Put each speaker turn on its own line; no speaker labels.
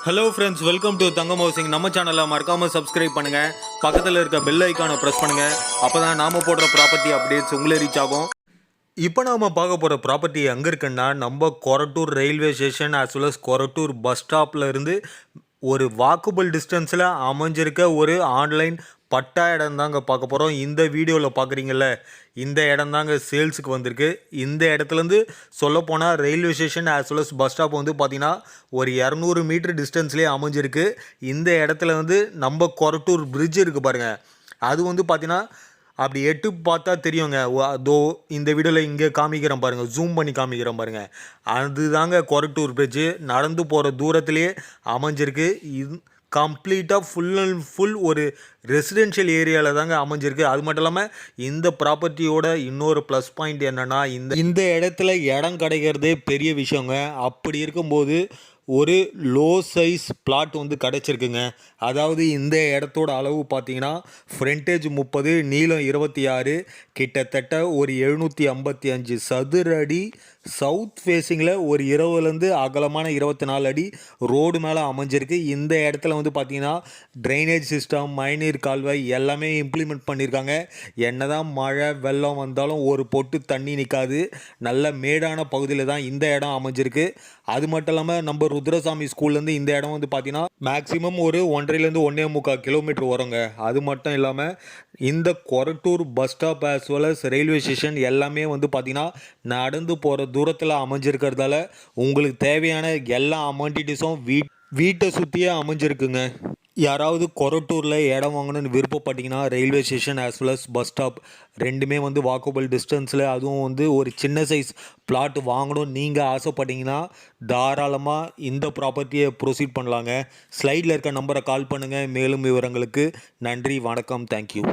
Hello friends, welcome to Thangam housing. நம்ம சேனலை மறக்காமல் சப்ஸ்கிரைப் பண்ணுங்கள். பக்கத்தில் இருக்க பெல் ஐக்கானை ப்ரெஸ் பண்ணுங்கள். அப்போ தான் நாம் போடுற ப்ராப்பர்ட்டி அப்டேட்ஸ் உங்களே ரீச் ஆகும். இப்போ நாம் பார்க்க போகிற ப்ராப்பர்ட்டி எங்கே இருக்குன்னா, நம்ம Korattur railway station as well as Korattur bus ஸ்டாப்பில் இருந்து ஒரு வாக்கபிள் டிஸ்டன்ஸில் அமைஞ்சிருக்க ஒரு ஆன்லைன் பட்டா இடம் தாங்க பார்க்க போகிறோம். இந்த வீடியோவில் பார்க்குறீங்கள, இந்த இடம் தாங்க சேல்ஸுக்கு வந்திருக்கு. இந்த இடத்துலேருந்து சொல்லப்போனால் railway station as well as bus stop வந்து பார்த்திங்கன்னா ஒரு 200 மீட்டர் டிஸ்டன்ஸ்லேயே அமைஞ்சிருக்கு. இந்த இடத்துல வந்து நம்ம கொரட்டூர் பிரிட்ஜ் இருக்குது பாருங்கள், அது வந்து பார்த்திங்கன்னா அப்படி எட்டு பார்த்தா தெரியுங்க. அதோ இந்த வீடியோவில் இங்கே காமிக்கிறேன் பாருங்கள், ஜூம் பண்ணி காமிக்கிறேன் பாருங்கள். அதுதாங்க கொரட்டூர் பிரிட்ஜு. நடந்து போகிற தூரத்துலேயே அமைஞ்சிருக்கு. இது கம்ப்ளீட்டாக ஃபுல் அண்ட் ஃபுல் ஒரு ரெசிடென்ஷியல் ஏரியாவில் தாங்க அமைஞ்சிருக்கு. அது மட்டும் இல்லாமல் இந்த ப்ராப்பர்ட்டியோட இன்னொரு ப்ளஸ் பாயிண்ட் என்னென்னா, இந்த இடத்துல இடம் கிடைக்கிறதே பெரிய விஷயங்க. அப்படி இருக்கும்போது ஒரு லோ சைஸ் பிளாட் வந்து கிடச்சிருக்குங்க. அதாவது இந்த இடத்தோட அளவு பார்த்தீங்கன்னா ஃப்ரண்டேஜ் 30, நீளம் 26, கிட்டத்தட்ட ஒரு 755 சதுர அடி. சவுத் ஃபேஸிங்கில் ஒரு 20லேருந்து அகலமான 24 அடி ரோடு மேலே அமைஞ்சிருக்கு. இந்த இடத்துல வந்து பார்த்திங்கன்னா ட்ரைனேஜ் சிஸ்டம், மழைநீர் கால்வாய் எல்லாமே இம்ப்ளிமெண்ட் பண்ணியிருக்காங்க. என்ன தான் மழை வெள்ளம் வந்தாலும் ஒரு பொட்டு தண்ணி நிற்காது. நல்ல மேடான பகுதியில் தான் இந்த இடம் அமைஞ்சிருக்கு. அது மட்டும் இல்லாமல் நம்ம ருத்ரசாமி ஸ்கூல்லேருந்து இந்த இடம் வந்து பார்த்திங்கன்னா மேக்ஸிமம் ஒரு 1.5லேருந்து 1.25 கிலோமீட்டர் வருங்க. அது மட்டும் இல்லாமல் இந்த Korattur bus stop as well as railway station எல்லாமே வந்து பார்த்திங்கன்னா நடந்து போகிற தூரத்தில் அமைஞ்சிருக்கிறதால உங்களுக்கு தேவையான எல்லா அமெனிட்டிஸும் வீட்டை சுற்றியே அமைஞ்சிருக்குங்க. யாராவது கொரட்டூரில் இடம் வாங்கணும்னு விருப்பப்பட்டீங்கன்னா railway station as well as bus stop ரெண்டுமே வந்து வாக்கபிள் டிஸ்டன்ஸில், அதுவும் வந்து ஒரு சின்ன சைஸ் பிளாட் வாங்கணும்னு நீங்கள் ஆசைப்பட்டீங்கன்னா தாராளமாக இந்த ப்ராப்பர்ட்டியை ப்ரொசீட் பண்ணலாங்க. ஸ்லைடில் இருக்க நம்பரை கால் பண்ணுங்கள் மேலும் விவரங்களுக்கு. நன்றி, வணக்கம், தேங்க்யூ.